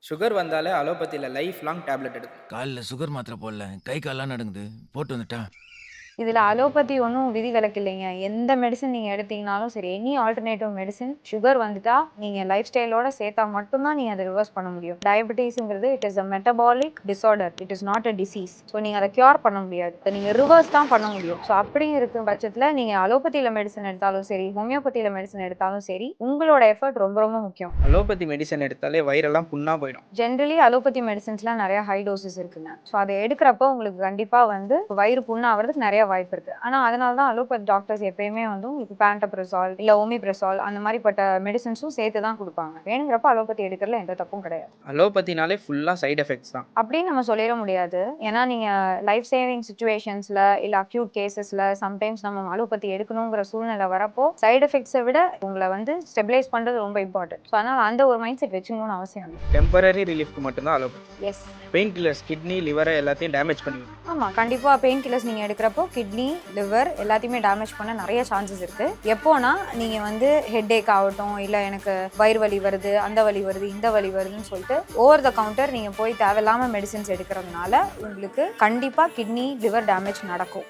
Sugar வந்தாலே அலோபதியில life long tablet எடுக்கணும். காலைல சுகர் மாத்திரை போடல. கை கால்லாம் நடுங்குது. போட்டு வந்துட்டா? இதில அலோபதி ஒண்ணும் விதிவிலக்கு இல்லைங்க. எந்த மெடிசின் நீங்க எடுத்தீங்கனாலும் சரி, எனி ஆல்டர்னேட்டிவ் மெடிசின் சுகர் வந்துட்டா, நீங்க லைஃப் ஸ்டைலோட சேர்த்தா மட்டும் தான் நீங்க அத ரிவர்ஸ் பண்ண முடியும். டயபெட்டிஸ்ங்கிறது it is a metabolic disorder. It is not a disease. So நீங்க அத கியூர் பண்ண முடியாது. இத நீங்க ரிவர்ஸ் தான் பண்ண முடியும். ஸோ அப்படி இருக்கும் பட்சத்தில நீங்க அலோபதியில மெடிசின் எடுத்தாலும் சரி, ஹோமியோபதியில மெடிசின் எடுத்தாலும் சரி, உங்களோட எஃபோர்ட் ரொம்ப ரொம்ப முக்கியம். அலோபதி மெடிசன் எடுத்தாலே வயிறெல்லாம் புண்ணா போயிடும். ஜென்ரலி அலோபதி மெடிசின்ஸ்லாம் நெறைய ஹை டோசஸ் இருக்குங்க. ஸோ அத எடுக்கிறப்போ உங்களுக்கு கண்டிப்பா வந்து வயிறு புண்ணாவறதுக்கு நெறைய வாய்ப்பு இருக்கு. ஆனா அதனால தான் அலோபதி டாக்டர்ஸ் எப்பயுமே வந்து உங்களுக்கு பேண்டோப்ரசோல் இல்ல ஓமிப்ரசோல் அந்த மாதிரிப்பட்ட மெடிசின்ஸும் சேர்த்து தான் குடுப்பாங்க. வேணுங்கிறப்ப அலோபதி எடுக்கிறதுல எந்த தப்பும் கிடையாது. அலோபதினாலே ஃபுல்லா சைடு எஃபெக்ட்ஸ் தான். அப்படின்னு நம்ம சொல்லிட முடியாது. ஏன்னா நீங்க லைஃப் சேவிங் சிச்சுவேஷன்ஸ்ல இல்ல அக்யூட் கேசஸ்ல சம்டைம்ஸ் நம்ம அலோபதி எடுக்கணுங்கிற சூழ்நிலை வரப்போ சைடு எஃபெக்ட்ஸை விட உங்களை வந்து ஸ்டெபிலைஸ் பண்றது ரொம்ப இம்பார்ட்டன்ட். ஸோ அதனால அந்த ஒரு மைண்ட் செட் வச்சுக்கணும்னு அவசியம் இல்லை. டெம்பரரி ரிலீஃப்க்கு மட்டும் தான் allopathy. Yes. Pain killers kidney, லிவரை எல்லாத்தையும் டேமேஜ் பண்ணிடும். ஆமா, கண்டிப்பா பெயின் கில்லர்ஸ் நீங்க எடுக்கிறப்போ கிட்னி, லிவர் எல்லாத்தையுமே டேமேஜ் பண்ண நிறைய சான்சஸ் இருக்கு. எப்போனா நீங்க வந்து ஹெட் ஏக் ஆகட்டும், இல்ல எனக்கு வயிறு வலி வருது, அந்த வலி வருது, இந்த வலி வருதுன்னு சொல்லிட்டு ஓவர் த கவுண்டர் நீங்க போய் தேவையில்லாம மெடிசின்ஸ் எடுக்கிறதுனால உங்களுக்கு கண்டிப்பா கிட்னி, லிவர் டேமேஜ் நடக்கும்.